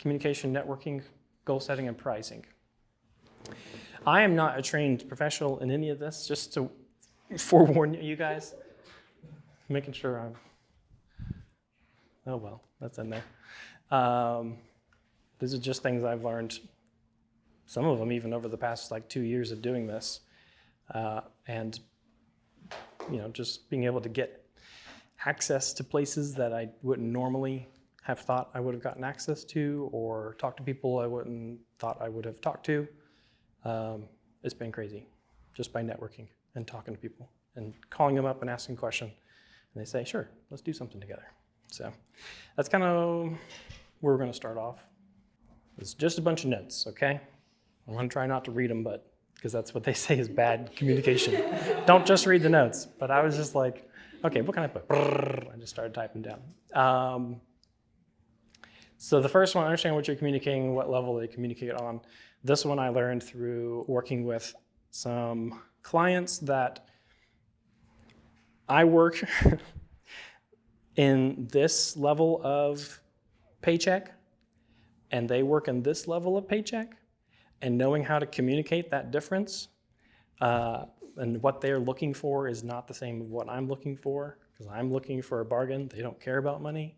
communication, networking, goal setting, and pricing. I am not a trained professional in any of this, just to forewarn you guys. Making sure I'm, oh well, that's in there. These are just things I've learned, some of them even over the past 2 years of doing this. And just being able to get access to places that I wouldn't normally have thought I would have gotten access to, or talk to people I wouldn't thought I would have talked to. It's been crazy, just by networking and talking to people and calling them up and asking a question. And they say, sure, let's do something together. So that's kind of where we're going to start off. It's just a bunch of notes, okay? I'm going to try not to read them, but because that's what they say is bad communication. Don't just read the notes. But I was just like, okay, what can I put? I just started typing down. So the first one, understand what you're communicating, what level they communicate on. This one I learned through working with some clients that I work in this level of paycheck, and they work in this level of paycheck, and knowing how to communicate that difference and what they're looking for is not the same as what I'm looking for, because I'm looking for a bargain. They don't care about money.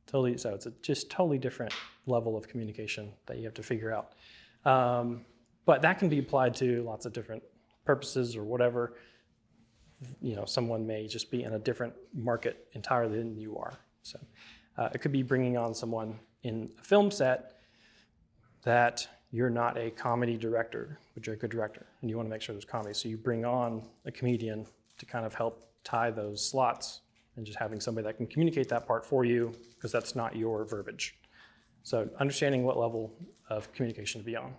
So it's a just totally different level of communication that you have to figure out. But that can be applied to lots of different purposes or whatever. Someone may just be in a different market entirely than you are. So it could be bringing on someone in a film set that you're not a comedy director, but you're a good director, and you want to make sure there's comedy. So you bring on a comedian to kind of help tie those slots, and just having somebody that can communicate that part for you, because that's not your verbiage. So understanding what level of communication to be on.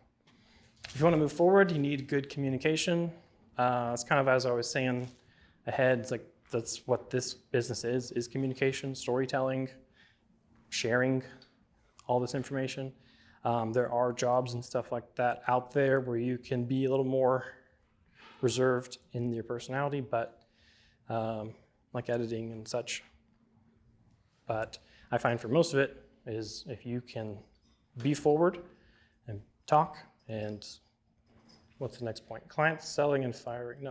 If you want to move forward, you need good communication. It's kind of, as I was saying ahead, it's like that's what this business is communication, storytelling, sharing all this information. There are jobs and stuff like that out there where you can be a little more reserved in your personality, but like editing and such. But I find for most of it is if you can be forward and talk, and what's the next point? Clients, selling, and firing.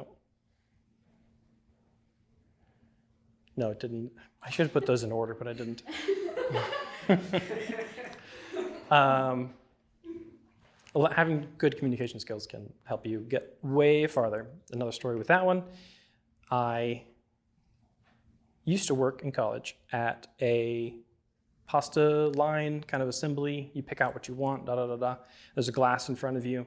No, it didn't. I should have put those in order, but I didn't. Having good communication skills can help you get way farther. Another story with that one. I used to work in college at a pasta line kind of assembly. You pick out what you want, There's a glass in front of you.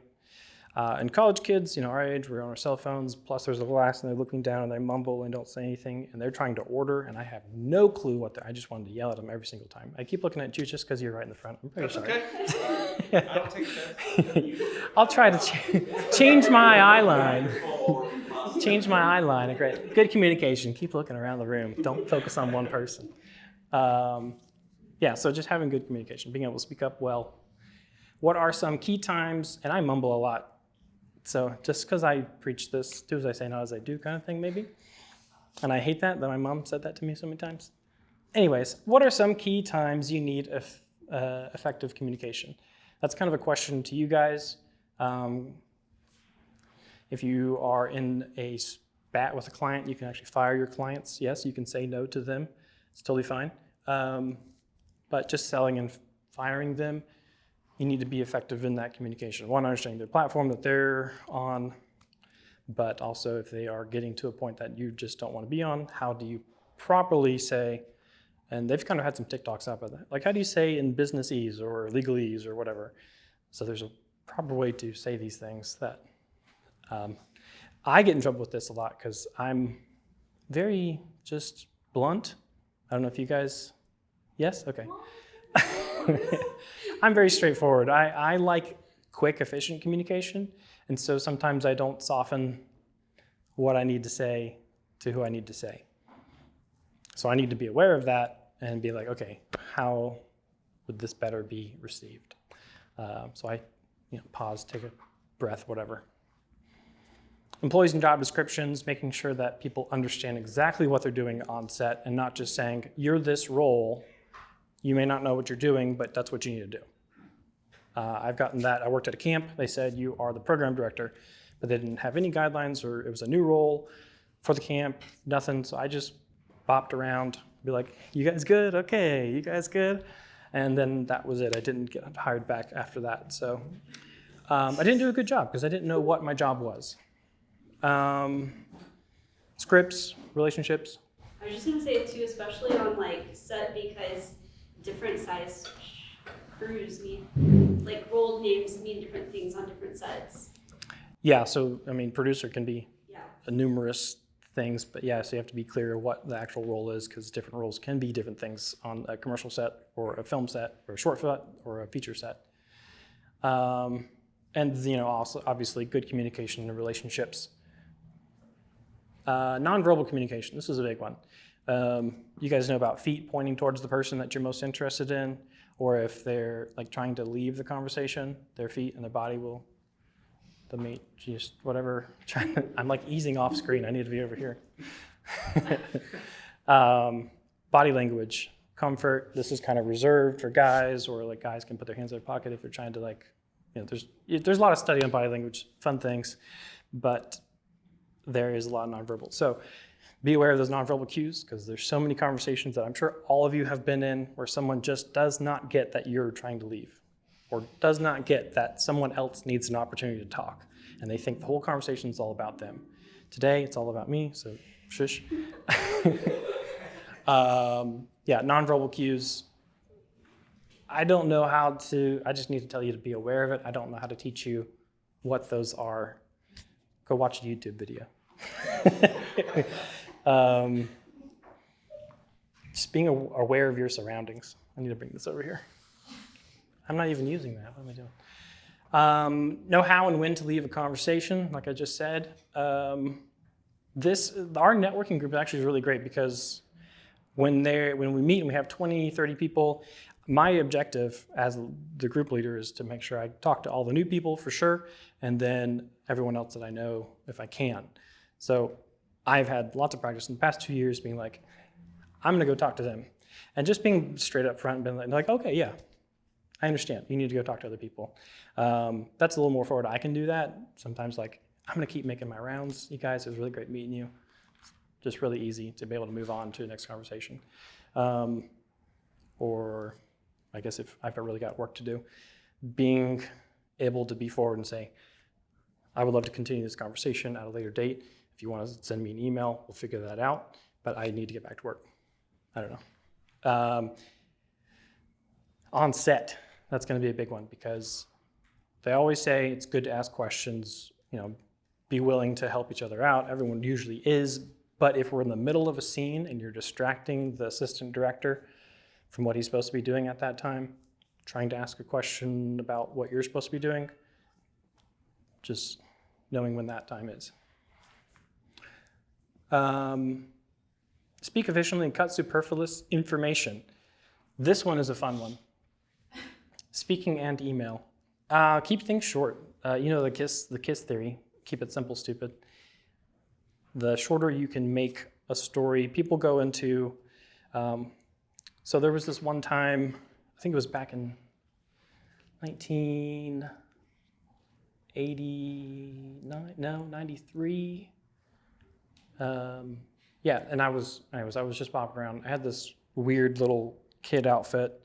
And college kids, our age, we're on our cell phones, plus there's a glass and they're looking down and they mumble and don't say anything, and they're trying to order, and I have no clue what I just wanted to yell at them every single time. I keep looking at you just because you're right in the front. I'm very sorry. Okay. I'll take that. I'll try to change my eye line. Change my eye line. Great. Good communication. Keep looking around the room. Don't focus on one person. So just having good communication, being able to speak up well. What are some key times, and I mumble a lot, so just because I preach this, do as I say, not as I do kind of thing maybe. And I hate that my mom said that to me so many times. Anyways, what are some key times you need effective communication? That's kind of a question to you guys. If you are in a spat with a client, you can actually fire your clients. Yes, you can say no to them. It's totally fine. But just selling and firing them, you need to be effective in that communication. One, understanding the platform that they're on, but also if they are getting to a point that you just don't want to be on, how do you properly say, and they've kind of had some TikToks up with that. Like, how do you say in businessese or legalese or whatever? So there's a proper way to say these things that I get in trouble with this a lot because I'm very just blunt. I don't know if you guys, yes? Okay. I'm very straightforward. I like quick, efficient communication, and so sometimes I don't soften what I need to say to who I need to say. So I need to be aware of that and be like, okay, how would this better be received? So I pause, take a breath, whatever. Employees and job descriptions, making sure that people understand exactly what they're doing on set and not just saying, you're this role. You may not know what you're doing, but that's what you need to do. I've gotten that. I worked at a camp. They said, you are the program director, but they didn't have any guidelines, or it was a new role for the camp, nothing. So I just bopped around, be like, you guys good? Okay, you guys good? And then that was it. I didn't get hired back after that. So I didn't do a good job because I didn't know what my job was. Scripts, relationships. I was just gonna say too, especially on like set, because different size crews mean, like role names mean different things on different sets. Yeah, so I mean, producer can be Yeah. numerous things, but yeah, so you have to be clear what the actual role is, because different roles can be different things on a commercial set or a film set or a short set or a feature set. And also obviously good communication and relationships. Nonverbal communication, this is a big one. You guys know about feet pointing towards the person that you're most interested in, or if they're like trying to leave the conversation, their feet and their body will, the mate, just whatever. I'm like easing off screen, I need to be over here. Body language, comfort, this is kind of reserved for guys, or like guys can put their hands in their pocket if they're trying to like, there's a lot of study on body language, fun things, but there is a lot of nonverbal. So be aware of those nonverbal cues, because there's so many conversations that I'm sure all of you have been in where someone just does not get that you're trying to leave, or does not get that someone else needs an opportunity to talk, and they think the whole conversation is all about them. Today, it's all about me, so shush. Nonverbal cues. I don't know how to, I just need to tell you to be aware of it. I don't know how to teach you what those are. Go watch a YouTube video. Just being aware of your surroundings. I need to bring this over here. I'm not even using that. What am I doing? Know how and when to leave a conversation, like I just said. Our networking group actually is really great, because when we meet and we have 20, 30 people, my objective as the group leader is to make sure I talk to all the new people for sure, and then everyone else that I know if I can. So I've had lots of practice in the past 2 years being like, I'm gonna go talk to them. And just being straight up front and being like, okay, yeah, I understand. You need to go talk to other people. That's a little more forward. I can do that. Sometimes like, I'm gonna keep making my rounds. You guys, it was really great meeting you. Just really easy to be able to move on to the next conversation. Or I guess if I've really got work to do, being able to be forward and say, I would love to continue this conversation at a later date. If you want to send me an email, we'll figure that out, but I need to get back to work. I don't know. On set, that's going to be a big one, because they always say it's good to ask questions, be willing to help each other out. Everyone usually is, but if we're in the middle of a scene and you're distracting the assistant director from what he's supposed to be doing at that time, trying to ask a question about what you're supposed to be doing, just knowing when that time is. Speak efficiently and cut superfluous information. This one is a fun one. Speaking and email. Keep things short. The KISS theory. Keep it simple, stupid. The shorter you can make a story, people go into. So there was this one time, I think it was back in 93. And I was just popping around. I had this weird little kid outfit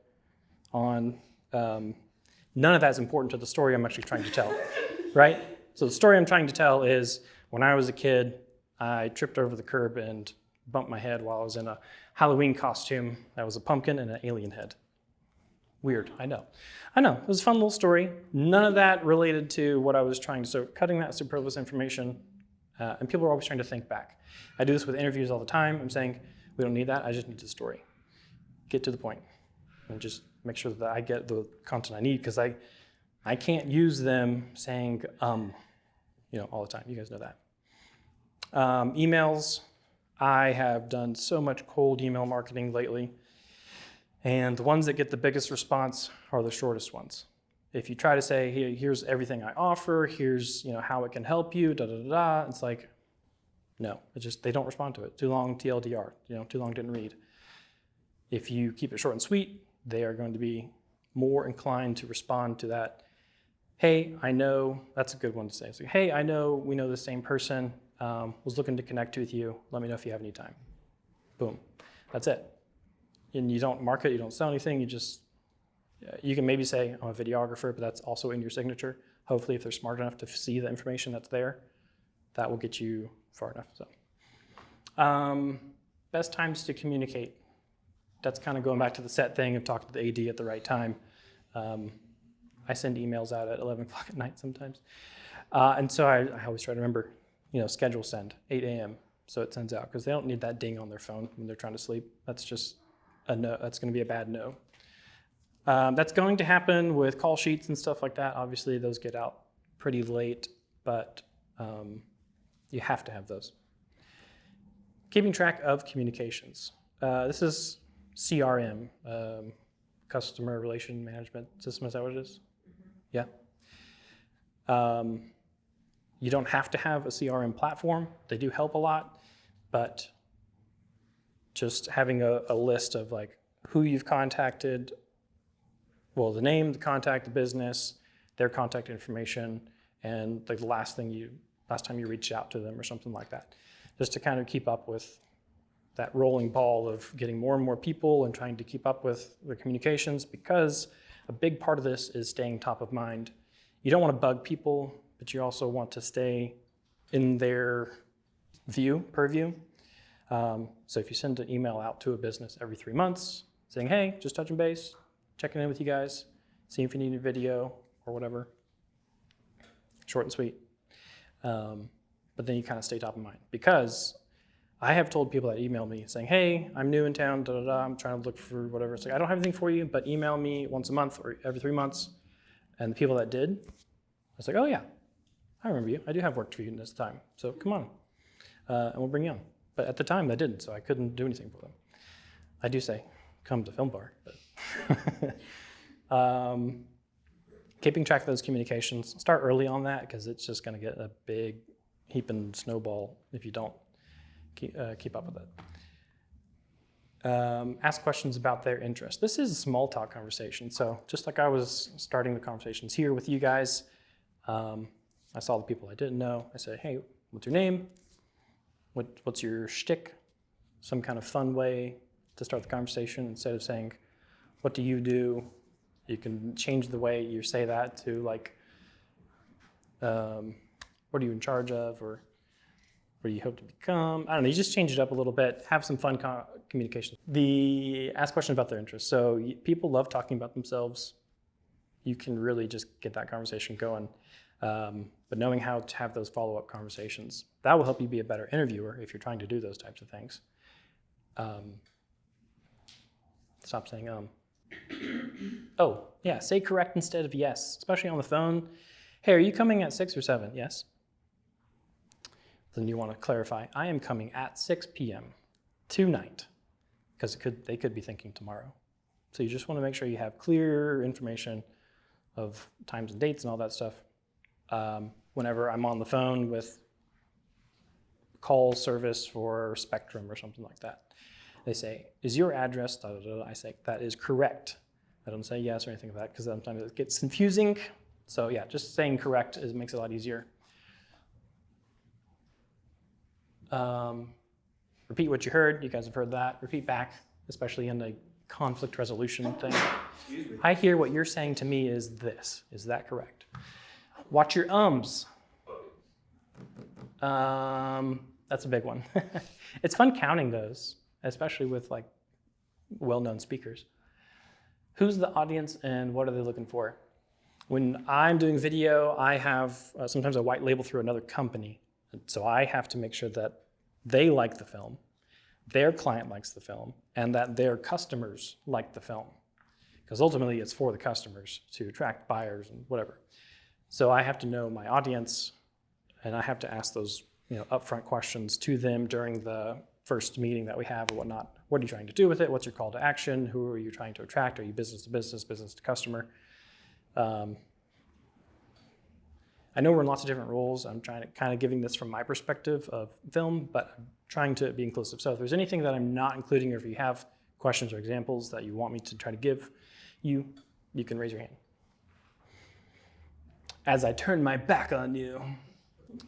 on. None of that's important to the story I'm actually trying to tell, right? So the story I'm trying to tell is, when I was a kid, I tripped over the curb and bumped my head while I was in a Halloween costume that was a pumpkin and an alien head. Weird, I know. It was a fun little story. None of that related to what I was trying to, so cutting that superfluous information, and people are always trying to think back. I do this with interviews all the time. I'm saying, we don't need that, I just need the story. Get to the point, and just make sure that I get the content I need, because I can't use them saying, all the time. You guys know that. Emails. I have done so much cold email marketing lately, and the ones that get the biggest response are the shortest ones. If you try to say, here's everything I offer, here's how it can help you, it's like, no, they don't respond to it. Too long, TLDR, too long, didn't read. If you keep it short and sweet, they are going to be more inclined to respond to that. Hey, I know, that's a good one to say. It's like, hey, I know we know the same person, was looking to connect with you. Let me know if you have any time. Boom, that's it. And you don't market, you don't sell anything, you can maybe say I'm a videographer, but that's also in your signature. Hopefully if they're smart enough to see the information that's there, that will get you far enough. So, best times to communicate. That's kind of going back to the set thing of talking to the AD at the right time. I send emails out at 11 o'clock at night sometimes. And so I always try to remember, schedule send, 8 a.m. So it sends out, because they don't need that ding on their phone when they're trying to sleep. That's just a no, that's gonna be a bad no. That's going to happen with call sheets and stuff like that. Obviously those get out pretty late, but you have to have those. Keeping track of communications. This is CRM, Customer Relation Management System, is that what it is? Yeah. You don't have to have a CRM platform. They do help a lot, but just having a list of like who you've contacted, well, the name, the contact, the business, their contact information, and like the last time you reached out to them or something like that, just to kind of keep up with that rolling ball of getting more and more people and trying to keep up with the communications, because a big part of this is staying top of mind. You don't want to bug people, but you also want to stay in their purview. So if you send an email out to a business every 3 months saying, hey, just touching base, checking in with you guys, seeing if you need a video or whatever, short and sweet. But then you kind of stay top of mind, because I have told people that email me saying, hey, I'm new in town, I'm trying to look for whatever. It's like, I don't have anything for you, but email me once a month or every 3 months. And the people that did, I was like, oh yeah, I remember you. I do have work for you this time, so come on, and we'll bring you on. But at the time, they didn't, so I couldn't do anything for them. I do say, come to Film Bar. But keeping track of those communications, start early on that, because it's just going to get a big heaping snowball if you don't keep up with it. Ask questions about their interest. This is a small talk conversation. So just like I was starting the conversations here with you guys, I saw the people I didn't know. I said, hey, what's your name? What's your shtick? Some kind of fun way to start the conversation. Instead of saying, what do you do? You can change the way you say that to like, what are you in charge of? Or what do you hope to become? I don't know, you just change it up a little bit, have some fun communication. Ask questions about their interests. So people love talking about themselves. You can really just get that conversation going. But knowing how to have those follow-up conversations, that will help you be a better interviewer if you're trying to do those types of things. Stop saying Oh, yeah, say correct instead of yes, especially on the phone. Hey, are you coming at 6 or 7? Yes. Then you want to clarify, I am coming at 6 p.m. tonight, because they could be thinking tomorrow. So you just want to make sure you have clear information of times and dates and all that stuff. Whenever I'm on the phone with call service for Spectrum or something like that, they say, is your address, da, da, da. I say, that is correct. I don't say yes or anything like that, because sometimes it gets confusing. So yeah, just saying correct makes it a lot easier. Repeat what you heard. You guys have heard that. Repeat back, especially in a conflict resolution thing. Excuse me. I hear what you're saying to me is this. Is that correct? Watch your ums. That's a big one. It's fun counting those, especially with like well-known speakers. Who's the audience and what are they looking for? When I'm doing video, I have sometimes a white label through another company. So I have to make sure that they like the film, their client likes the film, and that their customers like the film. Because ultimately it's for the customers to attract buyers and whatever. So I have to know my audience, and I have to ask those upfront questions to them during the first meeting that we have or whatnot. What are you trying to do with it? What's your call to action? Who are you trying to attract? Are you business to business, business to customer? I know we're in lots of different roles. I'm trying to kind of giving this from my perspective of film, but I'm trying to be inclusive. So if there's anything that I'm not including, or if you have questions or examples that you want me to try to give you, you can raise your hand. As I turn my back on you,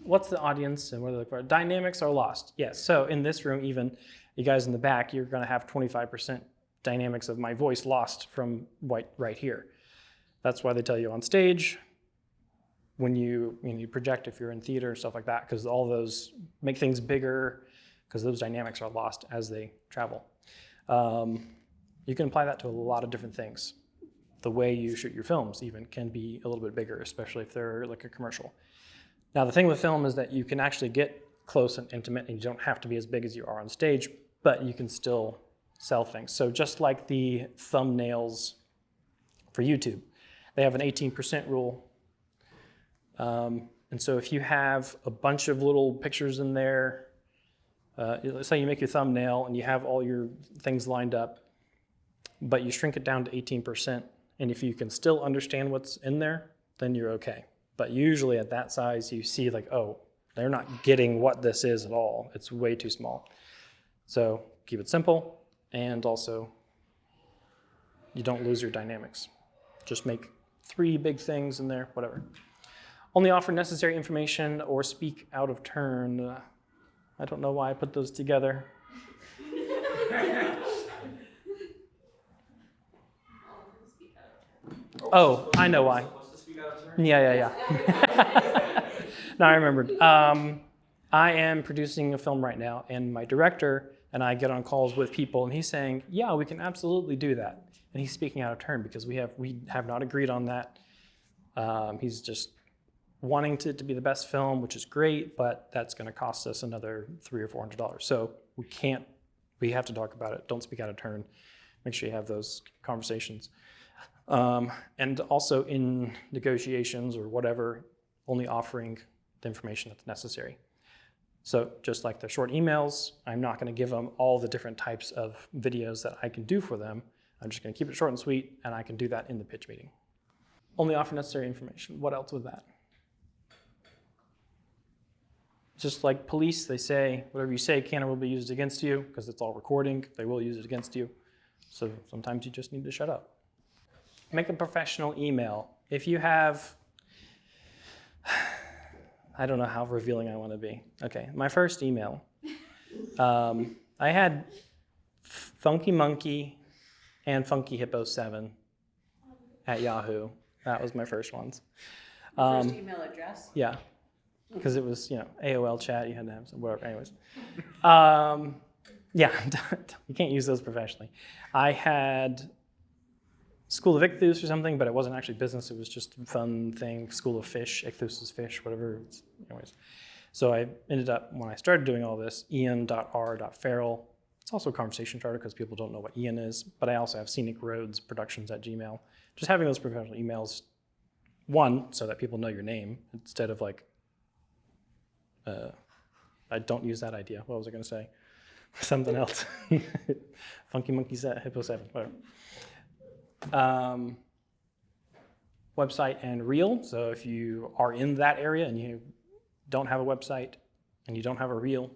what's the audience and what are they looking for? Dynamics are lost. Yes, so in this room, even you guys in the back, you're going to have 25% dynamics of my voice lost from right here. That's why they tell you on stage, when you project, if you're in theater, stuff like that, because all those make things bigger, because those dynamics are lost as they travel. You can apply that to a lot of different things. The way you shoot your films even can be a little bit bigger, especially if they're like a commercial. Now, the thing with film is that you can actually get close and intimate, and you don't have to be as big as you are on stage, but you can still sell things. So just like the thumbnails for YouTube, they have an 18% rule. And so if you have a bunch of little pictures in there, let's say you make your thumbnail and you have all your things lined up, but you shrink it down to 18%, and if you can still understand what's in there, then you're okay. But usually at that size, you see like, oh, they're not getting what this is at all. It's way too small. So keep it simple, and also you don't lose your dynamics. Just make 3 big things in there, whatever. Only offer necessary information or speak out of turn. I don't know why I put those together. Oh, I know why. Yeah. No, I remembered. I am producing a film right now, and my director and I get on calls with people, and he's saying, yeah, we can absolutely do that. And he's speaking out of turn because we have not agreed on that. He's just wanting it to be the best film, which is great, but that's going to cost us another $300 or $400. So we have to talk about it. Don't speak out of turn. Make sure you have those conversations. And also in negotiations or whatever, only offering the information that's necessary. So just like the short emails, I'm not going to give them all the different types of videos that I can do for them. I'm just going to keep it short and sweet, and I can do that in the pitch meeting. Only offer necessary information. What else with that? Just like police, they say, whatever you say can or will be used against you, because it's all recording. They will use it against you. So sometimes you just need to shut up. Make a professional email. If you have, I don't know how revealing I want to be. Okay, my first email, I had Funky Monkey and Funky Hippo 7 at Yahoo. That was my first ones. First email address? Yeah, because it was, AOL chat, you had to have some, whatever, anyways. Yeah, you can't use those professionally. I had School of Ichthus or something, but it wasn't actually business, it was just a fun thing, School of Fish, Ichthus is fish, whatever, anyways. So I ended up, when I started doing all this, ian.r.farrell. It's also a conversation starter because people don't know what Ian is, but I also have Scenic Roads Productions at Gmail. Just having those professional emails, one, so that people know your name, instead of like, I don't use that idea. What was I going to say? Something else. Funky Monkey Set, Hippo 7, whatever. Website and reel. So if you are in that area and you don't have a website and you don't have a reel,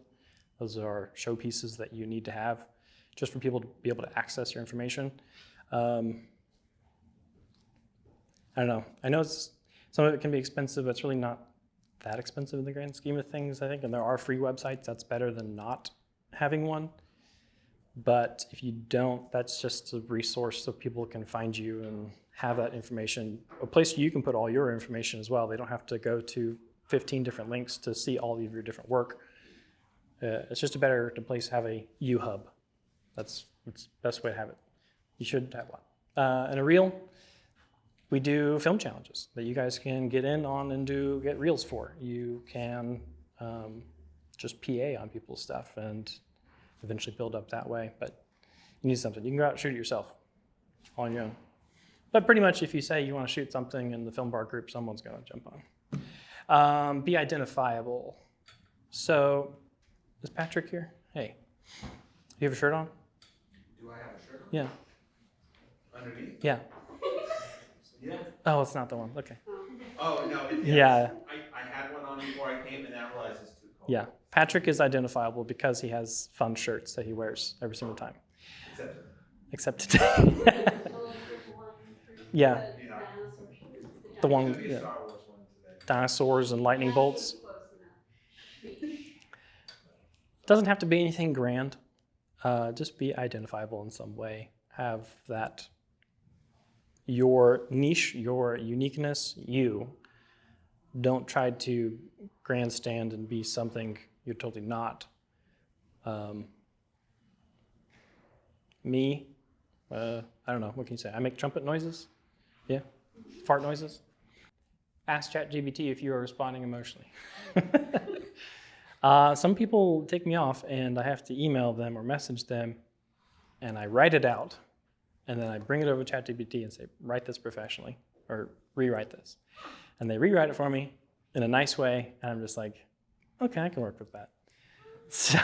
those are showpieces that you need to have just for people to be able to access your information. I don't know. I know some of it can be expensive, but it's really not that expensive in the grand scheme of things, I think. And there are free websites. That's better than not having one. But if you don't, that's just a resource so people can find you and have that information. A place you can put all your information as well. They don't have to go to 15 different links to see all of your different work. It's just a better place to have a U-Hub. That's the best way to have it. You should have one. And a reel, we do film challenges that you guys can get in on and get reels for. You can just PA on people's stuff and eventually build up that way, but you need something. You can go out and shoot it yourself on your own. But pretty much if you say you want to shoot something in the film bar group, someone's going to jump on. Be identifiable. So, is Patrick here? Hey, do you have a shirt on? Do I have a shirt on? Yeah. Underneath? Yeah. Yeah. Oh, it's not the one. Okay. Oh, no. Yeah. I had one on before I came and now I realize it's too cold. Yeah. Patrick is identifiable because he has fun shirts that he wears every single time. Except Except today. Yeah, Yeah. the one, Maybe a yeah, Star Wars one today. dinosaurs and lightning bolts. Doesn't have to be anything grand. Just be identifiable in some way. Have that your niche, your uniqueness, you. Don't try to grandstand and be something you're totally not. Me, I don't know, what can you say? I make trumpet noises? Yeah? Fart noises? Ask ChatGPT if you are responding emotionally. Some people take me off and I have to email them or message them and I write it out and then I bring it over to ChatGPT and say, write this professionally or rewrite this. And they rewrite it for me in a nice way and I'm just like, okay, I can work with that. So,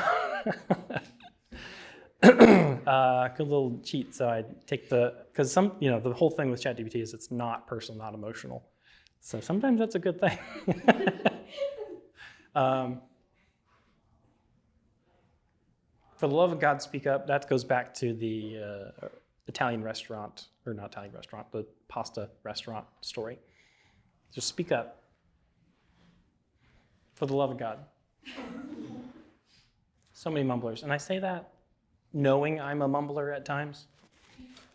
good little cheat. So I take because the whole thing with ChatGPT is it's not personal, not emotional. So sometimes that's a good thing. For the love of God, speak up. That goes back to the Italian restaurant, or not Italian restaurant, the pasta restaurant story. Just speak up. For the love of God. So many mumblers. And I say that knowing I'm a mumbler at times.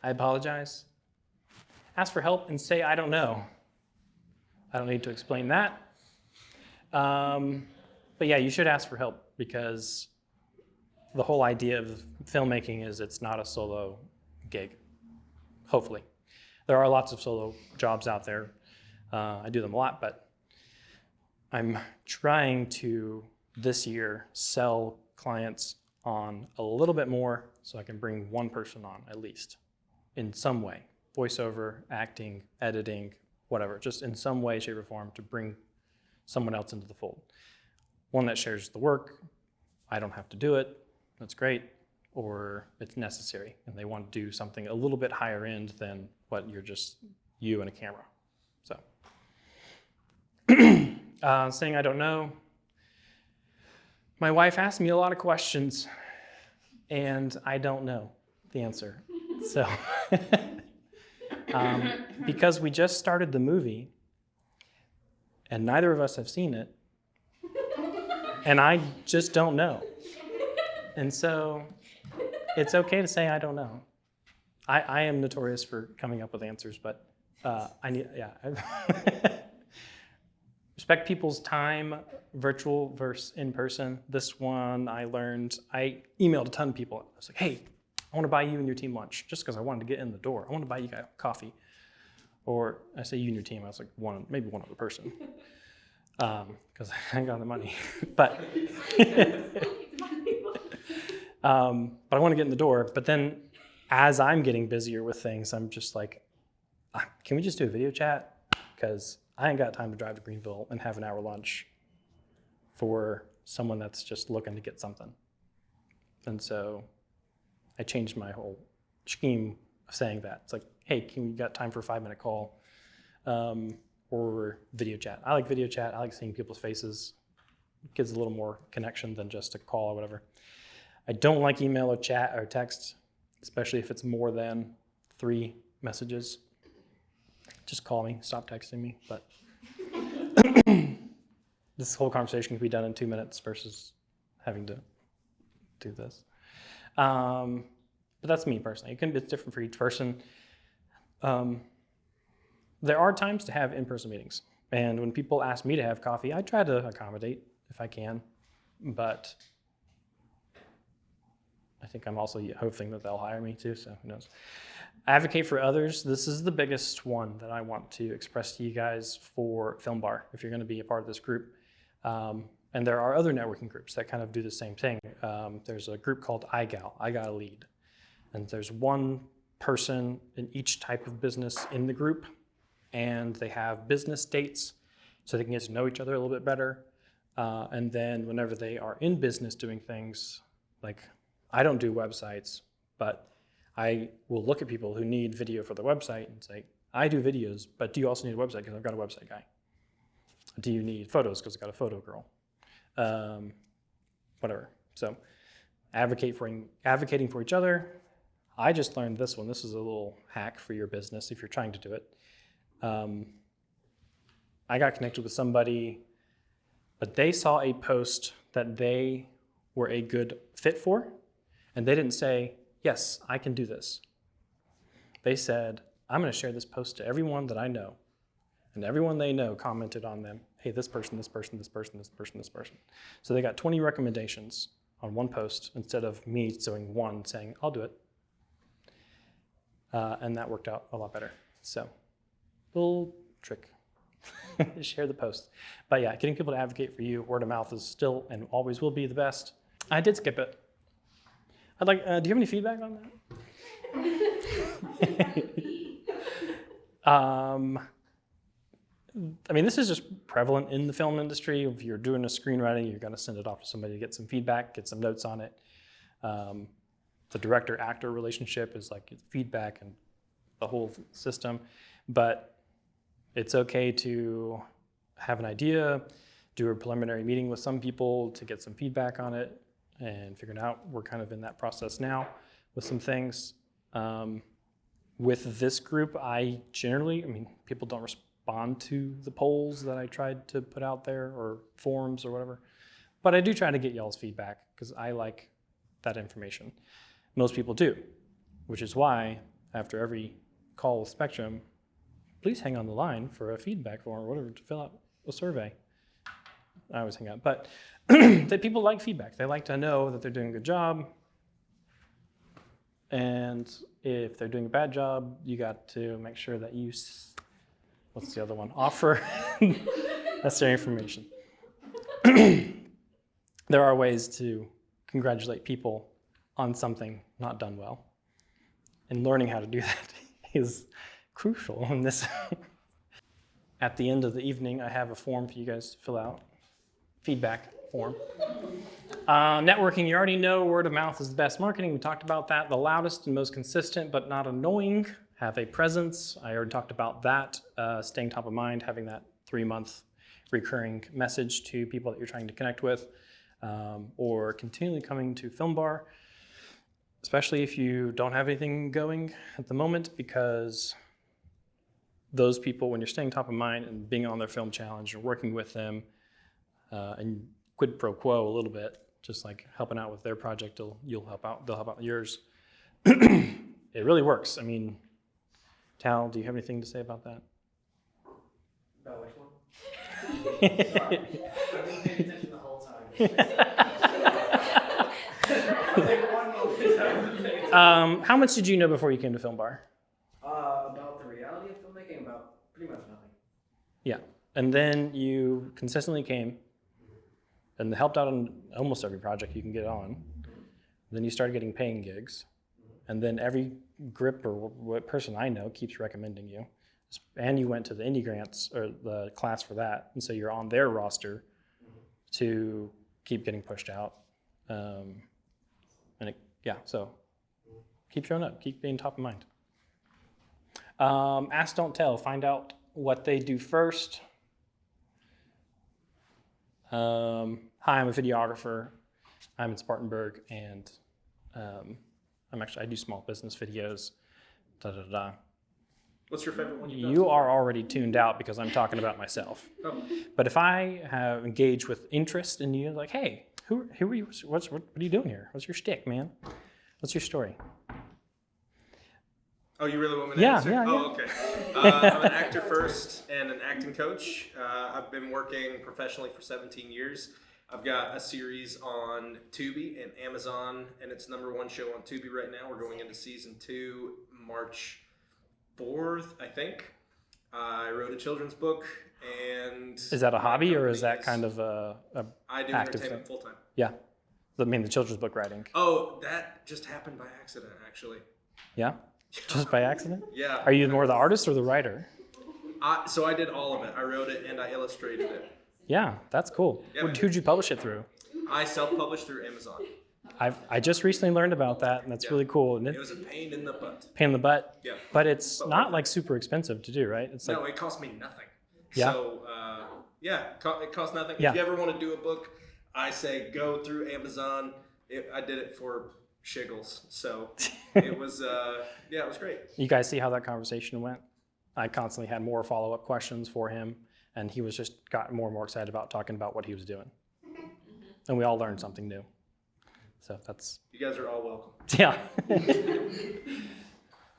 I apologize. Ask for help and say, I don't know. I don't need to explain that. But yeah, you should ask for help because the whole idea of filmmaking is it's not a solo gig, hopefully. There are lots of solo jobs out there. I do them a lot, but I'm trying to, this year, sell clients on a little bit more so I can bring one person on at least in some way. Voiceover, acting, editing, whatever, just in some way, shape, or form to bring someone else into the fold. One that shares the work, I don't have to do it, that's great, or it's necessary and they want to do something a little bit higher end than what you're just you and a camera. So, saying I don't know. My wife asked me a lot of questions and I don't know the answer. So, because we just started the movie and neither of us have seen it, and I just don't know. And so it's okay to say I don't know. I am notorious for coming up with answers, but respect people's time, virtual versus in person. This one I learned, I emailed a ton of people. I was like, hey, I want to buy you and your team lunch just because I wanted to get in the door. I want to buy you guys coffee. Or I say you and your team, I was like maybe one other person because I ain't got the money. But I want to get in the door. But then as I'm getting busier with things, I'm just like, can we just do a video chat? Because I ain't got time to drive to Greenville and have an hour lunch for someone that's just looking to get something. And so I changed my whole scheme of saying that. It's like, hey, can we got time for a 5-minute call or video chat? I like video chat. I like seeing people's faces. It gives a little more connection than just a call or whatever. I don't like email or chat or text, especially if it's more than 3 messages. Just call me, stop texting me. But this whole conversation can be done in 2 minutes versus having to do this. But that's me personally. It's different for each person. There are times to have in-person meetings. And when people ask me to have coffee, I try to accommodate if I can. But I think I'm also hoping that they'll hire me too, so who knows. Advocate for others. This is the biggest one that I want to express to you guys for Film Bar, if you're going to be a part of this group. And there are other networking groups that kind of do the same thing. There's a group called iGal, I Got a Lead. And there's one person in each type of business in the group, and they have business dates so they can get to know each other a little bit better. And then whenever they are in business doing things, like I don't do websites, but I will look at people who need video for the website and say, I do videos, but do you also need a website because I've got a website guy? Do you need photos because I've got a photo girl? Whatever. So advocating for each other. I just learned this one. This is a little hack for your business if you're trying to do it. I got connected with somebody, but they saw a post that they were a good fit for, and they didn't say, yes, I can do this. They said, I'm going to share this post to everyone that I know. And everyone they know commented on them, hey, this person, this person, this person, this person, this person. So they got 20 recommendations on one post instead of me doing one saying, I'll do it. And that worked out a lot better. So, little trick. Share the post. But yeah, getting people to advocate for you, word of mouth is still and always will be the best. I did skip it. I'd like, do you have any feedback on that? I mean, this is just prevalent in the film industry. If you're doing a screenwriting, you're going to send it off to somebody to get some feedback, get some notes on it. The director-actor relationship is like feedback and the whole system. But it's okay to have an idea, do a preliminary meeting with some people to get some feedback on it and figure it out. We're kind of in that process now with some things. With this group, people don't respond to the polls that I tried to put out there or forums or whatever. But I do try to get y'all's feedback because I like that information. Most people do, which is why after every call with Spectrum, please hang on the line for a feedback form or whatever to fill out a survey. I always hang out, but that people like feedback. They like to know that they're doing a good job. And if they're doing a bad job, you got to make sure that you, what's the other one? Offer necessary information. There are ways to congratulate people on something not done well. And learning how to do that is crucial in this. At the end of the evening, I have a form for you guys to fill out. Feedback form. Networking, you already know word of mouth is the best marketing. We talked about that. The loudest and most consistent, but not annoying. Have a presence. I already talked about that. Staying top of mind, having that 3-month recurring message to people that you're trying to connect with, or continually coming to Film Bar, especially if you don't have anything going at the moment, because those people, when you're staying top of mind and being on their film challenge and working with them, and quid pro quo a little bit, just like helping out with their project, they'll help out with yours. It really works. I mean, Tal, do you have anything to say about that? About which one? Sorry. I've been paying attention the whole time. How much did you know before you came to Film Bar? About the reality of filmmaking, about pretty much nothing. Yeah, and then you consistently came and helped out on almost every project you can get on. Then you started getting paying gigs, and then every grip or what person I know keeps recommending you. And you went to the Indie Grants or the class for that, and so you're on their roster to keep getting pushed out. So keep showing up, keep being top of mind. Ask, don't tell. Find out what they do first. Hi, I'm a videographer. I'm in Spartanburg, and I do small business videos. What's your favorite one you've done? You are already tuned out because I'm talking about myself. Oh. But if I have engaged with interest in you, like, hey, who are you? What are you doing here? What's your shtick, man? What's your story? Oh, you really want me to Yeah, answer? yeah, Oh, okay. I'm an actor first and an acting coach. I've been working professionally for 17 years. I've got a series on Tubi and Amazon, and it's #1 show on Tubi right now. We're going into season 2, March 4th, I think. I wrote a children's book, and Is that a hobby or is that company kind of a I do active entertainment thing? full time. Yeah? I mean, the children's book writing. Oh, that just happened by accident, actually. Yeah? Just by accident? Yeah. Are you more the artist or the writer? So I did all of it. I wrote it and I illustrated it. Yeah, that's cool. Yeah, man. Who'd you publish it through? I self-published through Amazon. I just recently learned about that, and that's Yeah. really cool. And It was a pain in the butt. pain in the butt. Yeah. But it's But not worth like super expensive to do, right? It's like No, it cost me nothing. Yeah. So, it cost nothing. Yeah. If you ever want to do a book, I say go through Amazon. I did it for shiggles. So it was, yeah, it was great. You guys see how that conversation went? I constantly had more follow-up questions for him, and he was just got more and more excited about talking about what he was doing. And we all learned something new. So that's, You guys are all welcome. yeah.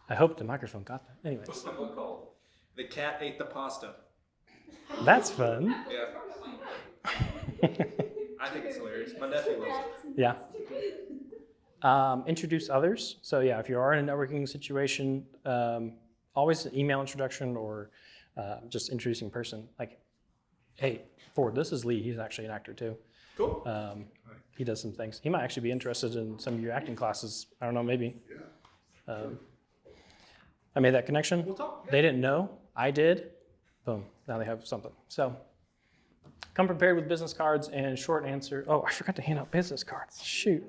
I hope the microphone got that. Anyways, What called? The cat ate the pasta. that's fun. Yeah. I think it's hilarious. My nephew loves it. Yeah. Introduce others. So yeah, if you are in a networking situation, always an email introduction or just introducing a person. Like, hey, Ford, this is Lee. He's actually an actor too. Cool. He does some things. He might actually be interested in some of your acting classes. I don't know, maybe. I made that connection. We'll talk. They didn't know. I did. Boom. Now they have something. So come prepared with business cards and short answer. Oh, I forgot to hand out business cards. Shoot.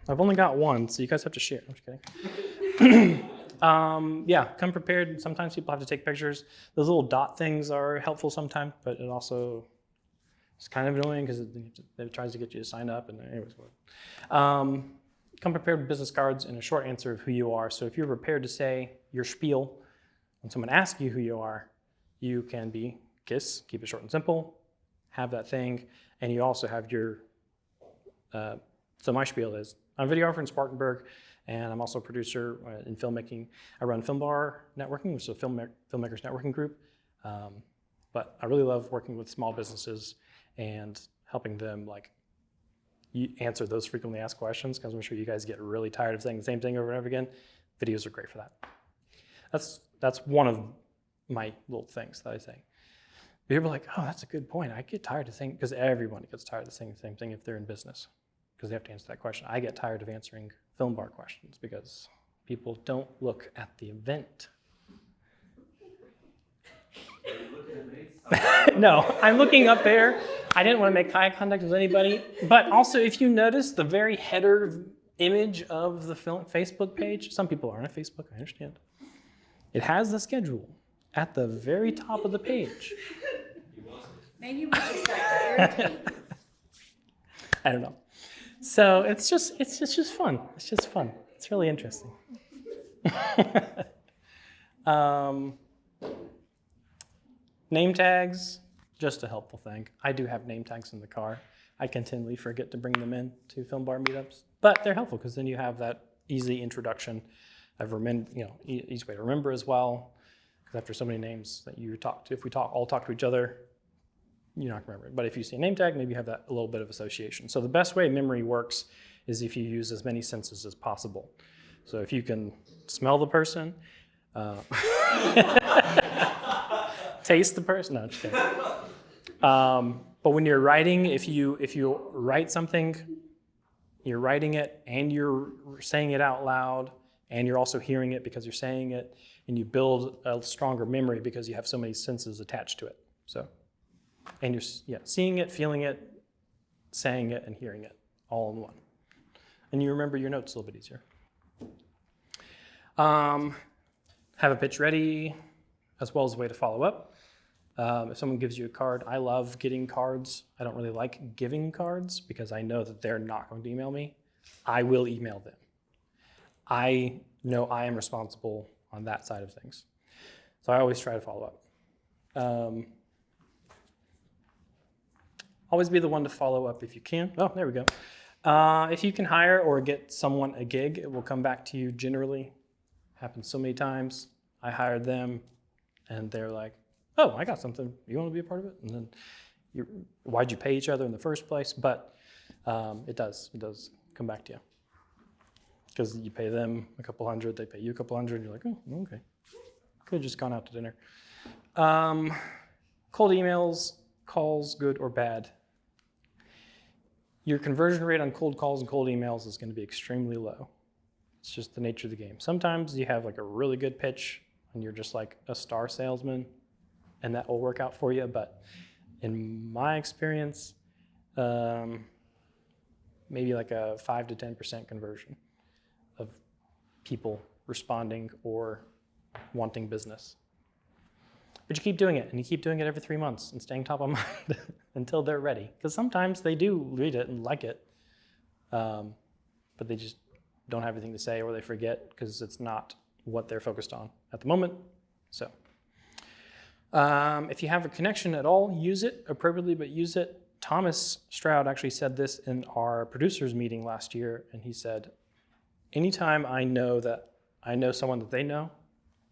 I've only got one, so you guys have to share. I'm just kidding. Yeah, come prepared. Sometimes people have to take pictures. Those little dot things are helpful sometimes, but it also is kind of annoying because it tries to get you to sign up. And anyways, come prepared with business cards and a short answer of who you are. So if you're prepared to say your spiel when someone asks you who you are, you can be KISS, keep it short and simple, have that thing, and you also have your, so my spiel is, I'm a videographer in Spartanburg, and I'm also a producer in filmmaking. I run Film Bar Networking, which is a filmmakers networking group, but I really love working with small businesses and helping them answer those frequently asked questions, because I'm sure you guys get really tired of saying the same thing over and over again. Videos are great for that. That's one of my little things that I say. People are like, oh, that's a good point. I get tired of saying, because everyone gets tired of saying the same thing if they're in business, because they have to answer that question. I get tired of answering film bar questions because people don't look at the event. No, I'm looking up there. I didn't want to make eye contact with anybody. But also, if you notice the very header image of the Facebook page, some people aren't on Facebook, I understand. It has the schedule at the very top of the page. Maybe we just like to irritate. I don't know. So it's just fun. It's just fun. It's really interesting. Name tags, just a helpful thing. I do have name tags in the car. I continually forget to bring them in to film bar meetups, but they're helpful because then you have that easy introduction of easy way to remember as well. Because after so many names that you talk to, if we all talk to each other, you're not gonna remember it. But if you see a name tag, maybe you have that a little bit of association. So the best way memory works is if you use as many senses as possible. So if you can smell the person, taste the person. No, just kidding. But when you're writing, if you write something, you're writing it and you're saying it out loud, and you're also hearing it because you're saying it, and you build a stronger memory because you have so many senses attached to it. So, and you're seeing it, feeling it, saying it, and hearing it all in one. And you remember your notes a little bit easier. Have a pitch ready, as well as a way to follow up. If someone gives you a card, I love getting cards. I don't really like giving cards because I know that they're not going to email me. I will email them. I know I am responsible on that side of things. So I always try to follow up. Always be the one to follow up if you can. Oh, there we go. If you can hire or get someone a gig, it will come back to you generally. Happens so many times. I hired them and they're like, oh, I got something. You want to be a part of it? And then why'd you pay each other in the first place? But it does come back to you. Because you pay them a couple hundred, they pay you a couple hundred, and you're like, oh, okay. Could have just gone out to dinner. Cold emails, calls, good or bad. Your conversion rate on cold calls and cold emails is going to be extremely low. It's just the nature of the game. Sometimes you have like a really good pitch and you're just like a star salesman and that will work out for you. But in my experience, maybe like a 5 to 10% conversion of people responding or wanting business. But you keep doing it, and you keep doing it every 3 months and staying top of mind until they're ready. Because sometimes they do read it and like it, but they don't have anything to say or they forget because it's not what they're focused on at the moment. So if you have a connection at all, use it appropriately, but use it. Thomas Stroud actually said this in our producers meeting last year, and he said, anytime I know someone that they know,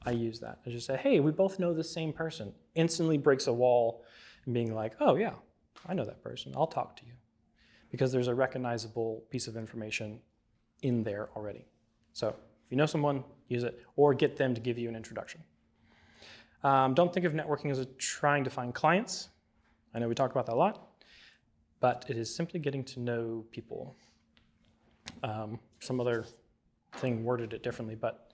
I use that. I just say, hey, we both know the same person. Instantly breaks a wall and being like, oh yeah, I know that person. I'll talk to you. Because there's a recognizable piece of information in there already. So if you know someone, use it, or get them to give you an introduction. Don't think of networking as trying to find clients. I know we talk about that a lot, but it is simply getting to know people. Some other thing worded it differently, but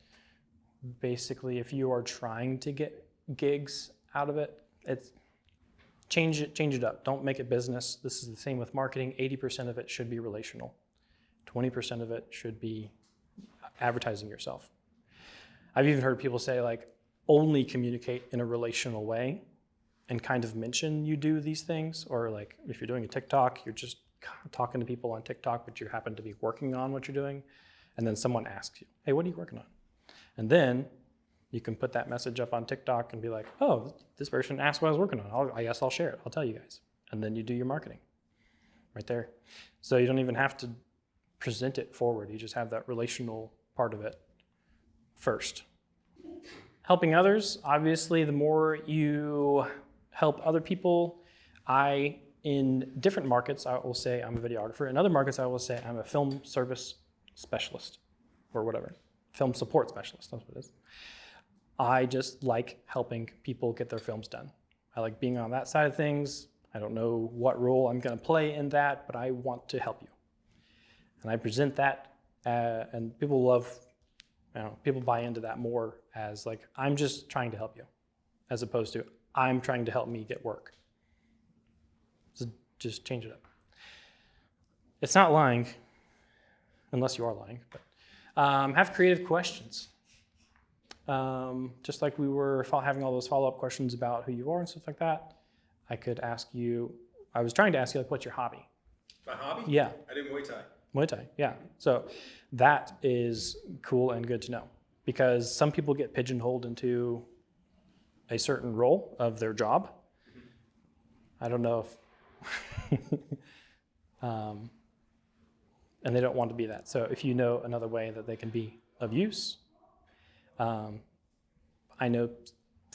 basically if you are trying to get gigs out of it, change it up. Don't make it business. This is the same with marketing. 80% of it should be relational. 20% of it should be advertising yourself. I've even heard people say like, only communicate in a relational way and kind of mention you do these things. Or like if you're doing a TikTok, you're just talking to people on TikTok, but you happen to be working on what you're doing. And then someone asks you, hey, what are you working on? And then you can put that message up on TikTok and be like, oh, this person asked what I was working on. I guess I'll share it. I'll tell you guys. And then you do your marketing right there. So you don't even have to present it forward. You just have that relational part of it first. Helping others, obviously, the more you help other people, in different markets, I will say I'm a videographer. In other markets, I will say I'm a film service specialist or whatever. Film support specialist, that's what it is. I just like helping people get their films done. I like being on that side of things. I don't know what role I'm going to play in that, but I want to help you. And I present that, and people love, people buy into that more as like, I'm just trying to help you, as opposed to, I'm trying to help me get work. So just change it up. It's not lying, unless you are lying, but have creative questions. Just like we were having all those follow-up questions about who you are and stuff like that, I could ask you, I was trying to ask you, like, what's your hobby? My hobby? Yeah. I do Muay Thai. Muay Thai, yeah. So that is cool and good to know, because some people get pigeonholed into a certain role of their job. I don't know if, and they don't want to be that. So if you know another way that they can be of use, I know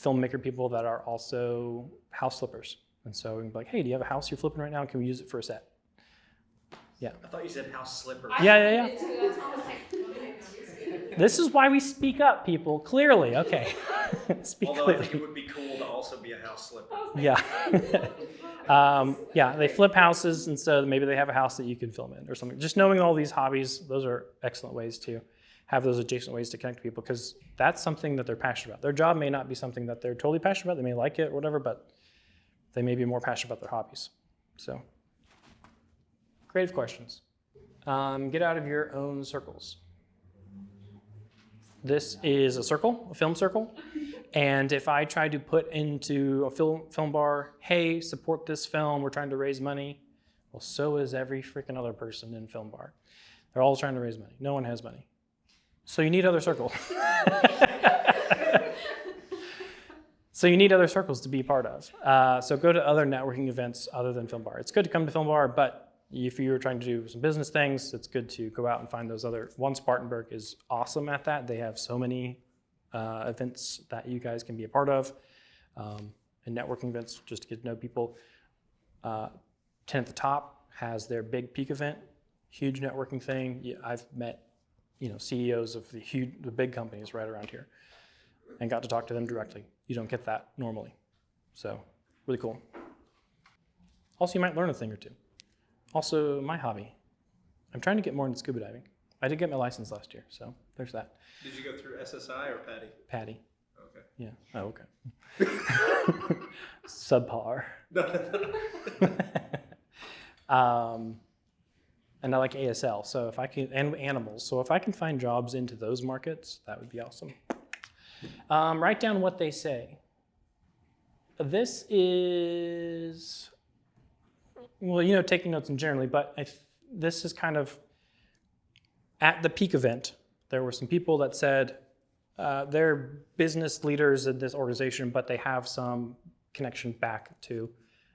filmmaker people that are also house flippers. And so we can be like, hey, do you have a house you're flipping right now? Can we use it for a set? Yeah. I thought you said house slipper. Yeah. That's almost like, This is why we speak up, people. Clearly, okay. Speak Although I clearly. think it would be cool to also be a house slipper. Yeah. Yeah, they flip houses, and so maybe they have a house that you can film in or something. Just knowing all these hobbies, those are excellent ways to have those adjacent ways to connect to people, because that's something that they're passionate about. Their job may not be something that they're totally passionate about. They may like it or whatever, but they may be more passionate about their hobbies. So, creative questions. Get out of your own circles. This is a circle, a film circle. And if I try to put into a film bar, hey, support this film, we're trying to raise money. Well, so is every freaking other person in film bar. They're all trying to raise money. No one has money. So you need other circles. So you need other circles to be part of. So go to other networking events other than film bar. It's good to come to film bar, but if you're trying to do some business things, it's good to go out and find those other. One Spartanburg is awesome at that. They have so many events that you guys can be a part of, and networking events just to get to know people. 10 at the Top has their big peak event, huge networking thing. Yeah, I've met CEOs of the big companies right around here and got to talk to them directly. You don't get that normally. So really cool. Also, you might learn a thing or two. Also, my hobby. I'm trying to get more into scuba diving. I did get my license last year, so there's that. Did you go through SSI or Patty? Patty. Okay. Yeah. Oh, okay. Subpar. And I like ASL, so if I can, and animals. So if I can find jobs into those markets, that would be awesome. Write down what they say. This is, well, taking notes in generally, but this is kind of At the Peak event, there were some people that said they're business leaders in this organization, but they have some connection back to,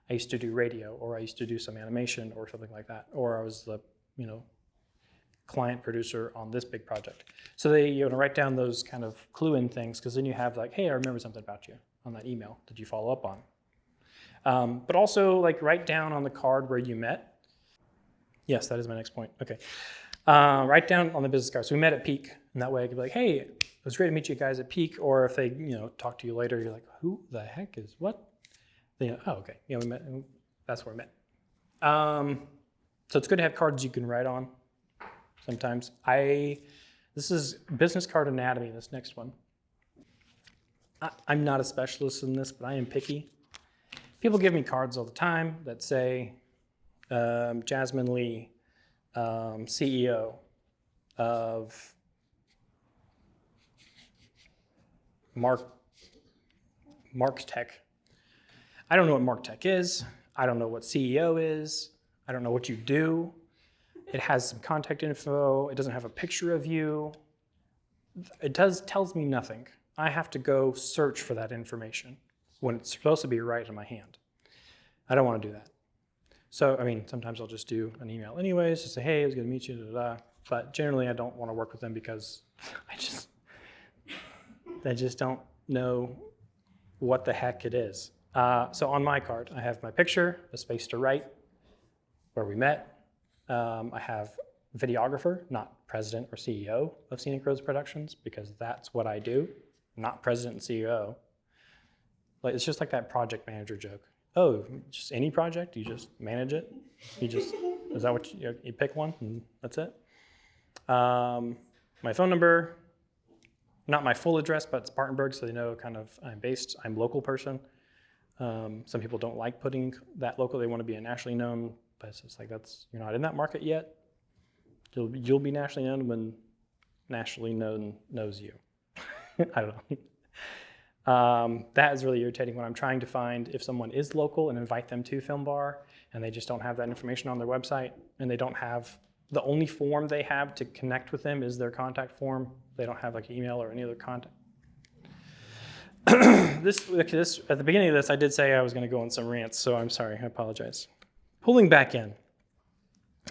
I used to do radio, or I used to do some animation or something like that, or I was the, client producer on this big project. So they write down those kind of clue-in things, because then you have like, hey, I remember something about you on that email. Did you follow up on? But also like write down on the card where you met. Yes, that is my next point. Okay. Write down on the business card. So we met at Peak, and that way I could be like, hey, it was great to meet you guys at Peak. Or if they, talk to you later, you're like, who the heck is what? Then oh, okay. Yeah, we met. That's where we met. So it's good to have cards you can write on. Sometimes this is business card anatomy. This next one. I'm not a specialist in this, but I am picky. People give me cards all the time that say, Jasmine Lee, CEO of MarkTech. I don't know what MarkTech is. I don't know what CEO is. I don't know what you do. It has some contact info. It doesn't have a picture of you. It tells me nothing. I have to go search for that information when it's supposed to be right in my hand. I don't want to do that. So, sometimes I'll just do an email anyways, just say, hey, it was good to meet you, da, da, da. But generally I don't want to work with them because I just don't know what the heck it is. So on my card, I have my picture, a space to write, where we met. I have videographer, not president or CEO of Scenic Roads Productions, because that's what I do, not president and CEO. Like, it's just like that project manager joke. Oh, just any project, you just manage it? Is that what you pick one and that's it? My phone number, not my full address, but Spartanburg, so they know kind of I'm local person. Some people don't like putting that local, they want to be a nationally known, but it's just like you're not in that market yet. You'll be nationally known when nationally known knows you. I don't know. That is really irritating when I'm trying to find if someone is local and invite them to Film Bar, and they just don't have that information on their website, and they don't have, the only form they have to connect with them is their contact form. They don't have like email or any other contact. This at the beginning of this, I did say I was going to go on some rants, so I'm sorry, I apologize. Pulling back in,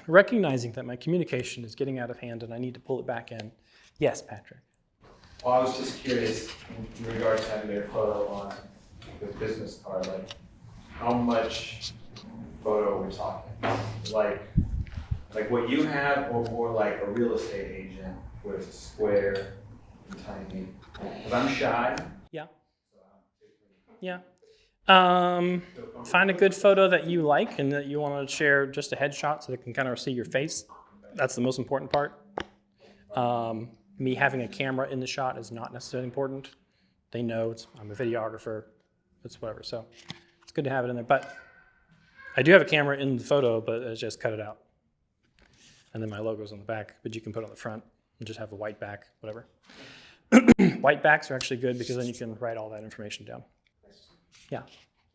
recognizing that my communication is getting out of hand and I need to pull it back in. Yes, Patrick. Well, I was just curious in regards to having your photo on the business card, like how much photo are we talking? Like what you have, or more like a real estate agent where it's square and tiny? Because I'm shy. Yeah. Yeah. Find a good photo that you like and that you want to share, just a headshot so they can kind of see your face. That's the most important part. Me having a camera in the shot is not necessarily important. They know I'm a videographer, it's whatever. So it's good to have it in there. But I do have a camera in the photo, but it's just cut it out. And then my logo's on the back, but you can put it on the front and just have a white back, whatever. White backs are actually good because then you can write all that information down. Yeah.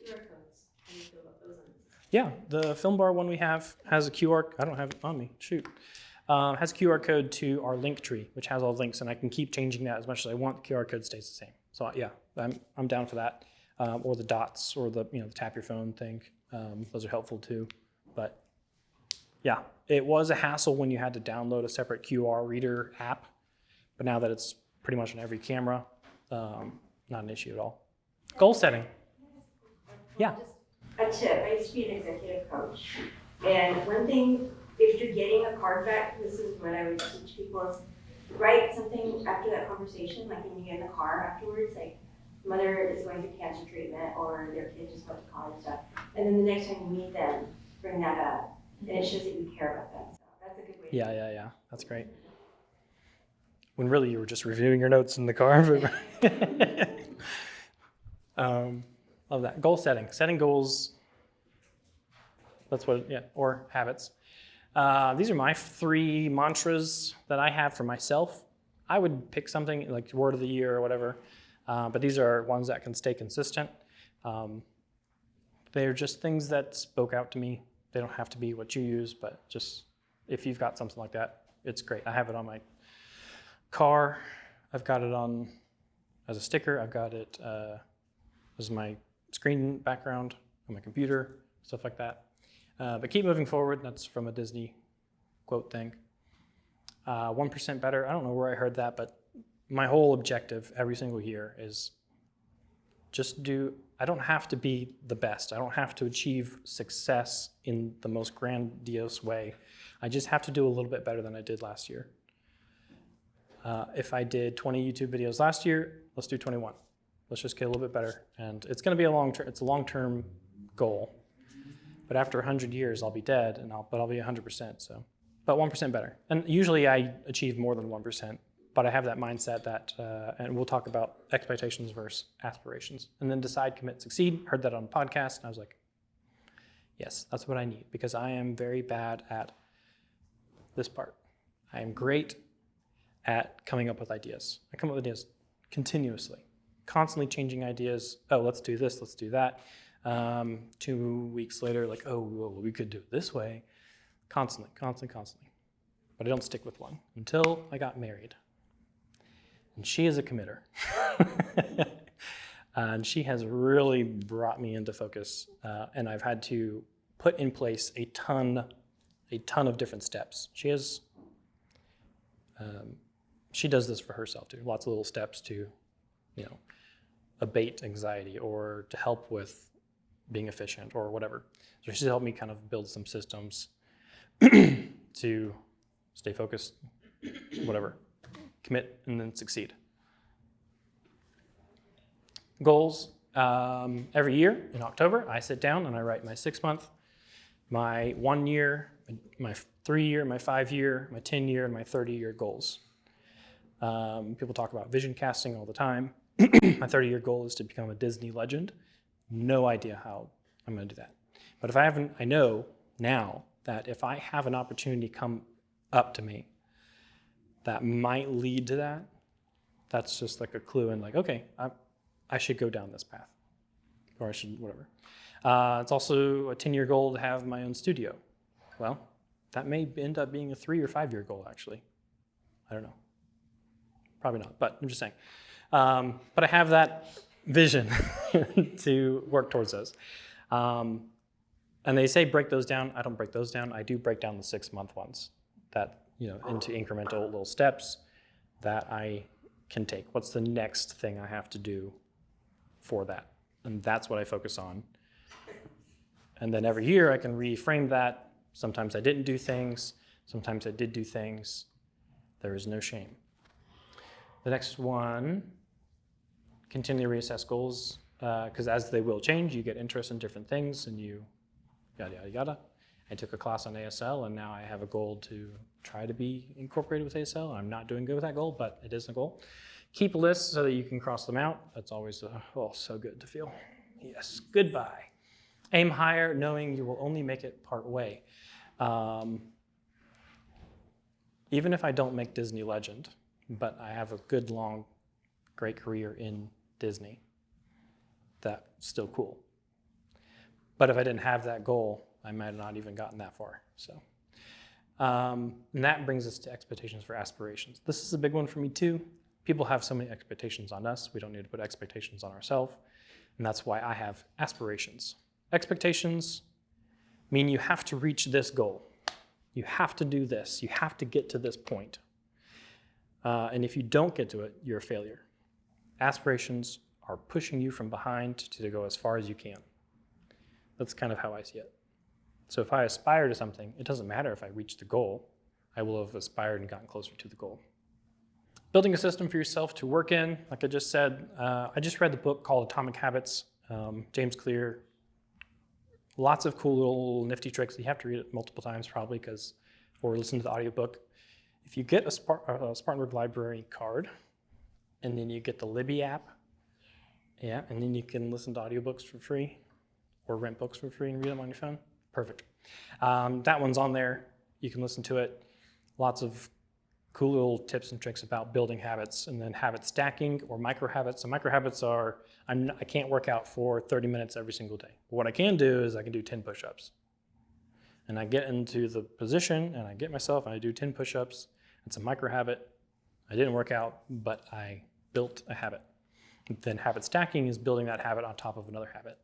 QR codes. How do you feel about those ones? Yeah, the Film Bar one we have has a QR. I don't have it on me. Shoot. Has a QR code to our link tree, which has all the links, and I can keep changing that as much as I want. The QR code stays the same. So yeah, I'm down for that. Or the dots, or the the tap your phone thing. Those are helpful too. But yeah, it was a hassle when you had to download a separate QR reader app, but now that it's pretty much on every camera, not an issue at all. Goal setting. Yeah. A tip, I used to be an executive coach, and one thing, if you're getting a card back, this is what I would teach people, is write something after that conversation, like when you get in the car afterwards, like mother is going through cancer treatment, or their kid just went to college stuff, and then the next time you meet them, bring that up, and it shows that you care about them, so that's a good way. Yeah. That's great. When really you were just reviewing your notes in the car. Love that. Goal setting. Setting goals. That's what, or habits. These are my 3 mantras that I have for myself. I would pick something like word of the year or whatever, but these are ones that can stay consistent. They're just things that spoke out to me. They don't have to be what you use, but just if you've got something like that, It's great. I have it on my car. I've got it on as a sticker. I've got it as my screen background on my computer, stuff like that. But keep moving forward. That's from a Disney quote thing. 1% better. I don't know where I heard that, but my whole objective every single year is I don't have to be the best. I don't have to achieve success in the most grandiose way. I just have to do a little bit better than I did last year. If I did 20 YouTube videos last year, let's do 21. Let's just get a little bit better. And it's going to be it's a long-term goal. But after 100 years, I'll be dead, but I'll be 100%. So, but 1% better. And usually I achieve more than 1%. But I have that mindset that, and we'll talk about expectations versus aspirations. And then decide, commit, succeed. Heard that on a podcast, and I was like, yes, that's what I need, because I am very bad at this part. I am great at coming up with ideas. I come up with ideas continuously, constantly changing ideas. Oh, let's do this, let's do that. 2 weeks later, like, oh, well, we could do it this way. Constantly. But I don't stick with one until I got married. And she is a committer. And she has really brought me into focus. And I've had to put in place a ton of different steps. She does this for herself too. Lots of little steps to, abate anxiety or to help with being efficient or whatever. So she's helped me kind of build some systems to stay focused, whatever. Commit, and then succeed. Goals. Every year in October, I sit down and I write my 6 month, my 1 year, my 3 year, my 5 year, my 10 year, and my 30-year goals. People talk about vision casting all the time. My 30-year goal is to become a Disney legend. No idea how I'm going to do that. But I know now that if I have an opportunity come up to me that might lead to that, that's just like a clue and like, okay, I should go down this path, or I should, whatever. It's also a 10-year goal to have my own studio. Well, that may end up being a 3 or 5 year goal, actually. I don't know. Probably not, but I'm just saying. But I have that vision to work towards those. And they say break those down. I don't break those down. I do break down the 6 month ones that, into incremental little steps that I can take. What's the next thing I have to do for that? And that's what I focus on. And then every year I can reframe that. Sometimes I didn't do things. Sometimes I did do things. There is no shame. The next one, continually reassess goals, because as they will change, you get interest in different things and you yada, yada, yada. I took a class on ASL and now I have a goal to try to be incorporated with ASL. I'm not doing good with that goal, but it is a goal. Keep lists so that you can cross them out. That's always so good to feel. Yes, goodbye. Aim higher, knowing you will only make it part way. Even if I don't make Disney legend, but I have a good, long, great career in Disney, that's still cool. But if I didn't have that goal, I might have not even gotten that far. So, and that brings us to expectations for aspirations. This is a big one for me too. People have so many expectations on us. We don't need to put expectations on ourselves. And that's why I have aspirations. Expectations mean you have to reach this goal. You have to do this. You have to get to this point. And if you don't get to it, you're a failure. Aspirations are pushing you from behind to go as far as you can. That's kind of how I see it. So if I aspire to something, it doesn't matter if I reach the goal. I will have aspired and gotten closer to the goal. Building a system for yourself to work in, like I just said, I just read the book called Atomic Habits, James Clear. Lots of cool little nifty tricks. You have to read it multiple times probably, or listen to the audiobook. If you get a Spartanburg Library card, and then you get the Libby app, yeah, and then you can listen to audiobooks for free, or rent books for free and read them on your phone. Perfect. That one's on there. You can listen to it. Lots of cool little tips and tricks about building habits, and then habit stacking or micro habits. So micro habits are, I can't work out for 30 minutes every single day. But what I can do is I can do 10 push-ups. and I get into the position and I get myself and I do 10 push-ups. It's a micro habit. I didn't work out, but I built a habit. Then habit stacking is building that habit on top of another habit.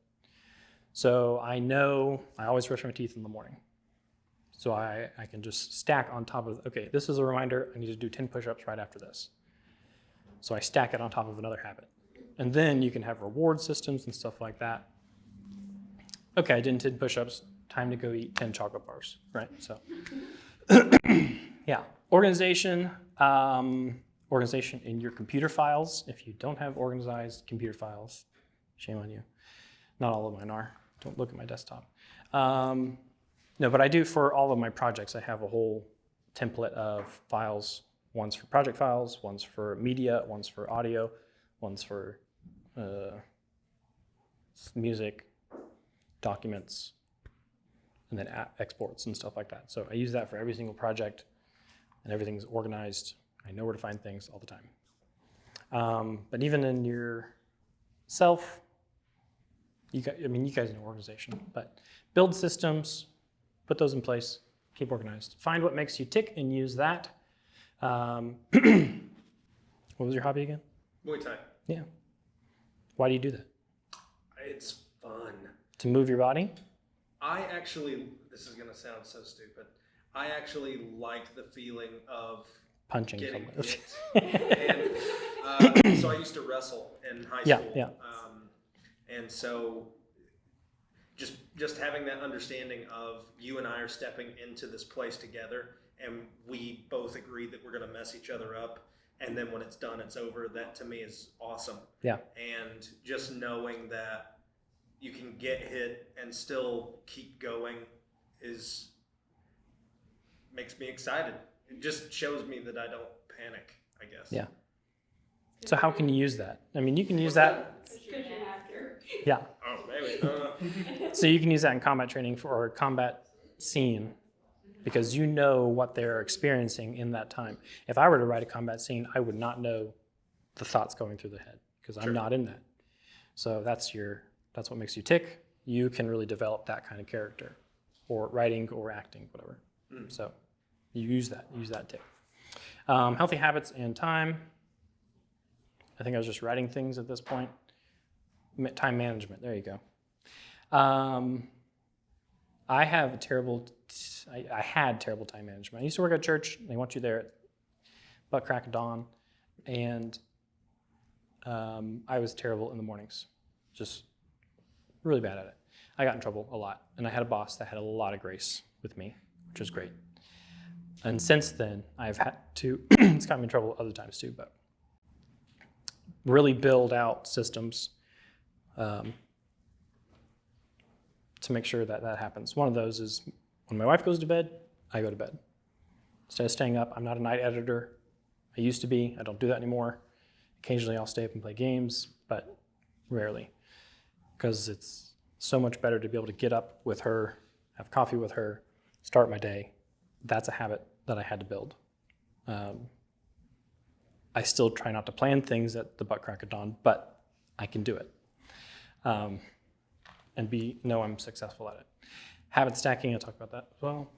So I know I always brush my teeth in the morning. So I can just stack on top of, okay, this is a reminder, I need to do 10 push-ups right after this. So I stack it on top of another habit. And then you can have reward systems and stuff like that. Okay, I did 10 push-ups, time to go eat 10 chocolate bars, right? So, yeah. Organization in your computer files. If you don't have organized computer files, shame on you. Not all of mine are. Don't look at my desktop. No, but I do for all of my projects. I have a whole template of files. One's for project files, one's for media, one's for audio, one's for music, documents, and then exports and stuff like that. So I use that for every single project, and everything's organized. I know where to find things all the time. But even in yourself, you guys know organization, but build systems, put those in place, keep organized. Find what makes you tick and use that. What was your hobby again? Muay Thai. Yeah. Why do you do that? It's fun. To move your body? I actually, this is going to sound so stupid. I actually like the feeling of Punching getting someone. hit. And so I used to wrestle in high Yeah, school. yeah. And so just having that understanding of you and I are stepping into this place together, and we both agree that we're going to mess each other up. And then when it's done, it's over. That to me is awesome. Yeah. And just knowing that you can get hit and still keep going makes me excited. It just shows me that I don't panic, I guess. Yeah. So how can you use that? I mean, you can use that. Cushion after. Yeah. Oh, maybe. So you can use that in combat training or combat scene because you know what they're experiencing in that time. If I were to write a combat scene, I would not know the thoughts going through the head because I'm not in that. So that's what makes you tick. You can really develop that kind of character or writing or acting, whatever. So you use that tick. Healthy habits and time. I think I was just writing things at this point. Time management, there you go. I had terrible time management. I used to work at church. They want you there at butt crack of dawn. And I was terrible in the mornings, just really bad at it. I got in trouble a lot. And I had a boss that had a lot of grace with me, which was great. And since then, I've had to, it's got me in trouble other times too, but really build out systems to make sure that that happens. One of those is when my wife goes to bed, I go to bed. Instead of staying up, I'm not a night editor. I used to be, I don't do that anymore. Occasionally I'll stay up and play games, but rarely. Because it's so much better to be able to get up with her, have coffee with her, start my day. That's a habit that I had to build. I still try not to plan things at the butt crack of dawn, but I can do it. And know I'm successful at it. Habit stacking, I'll talk about that as well.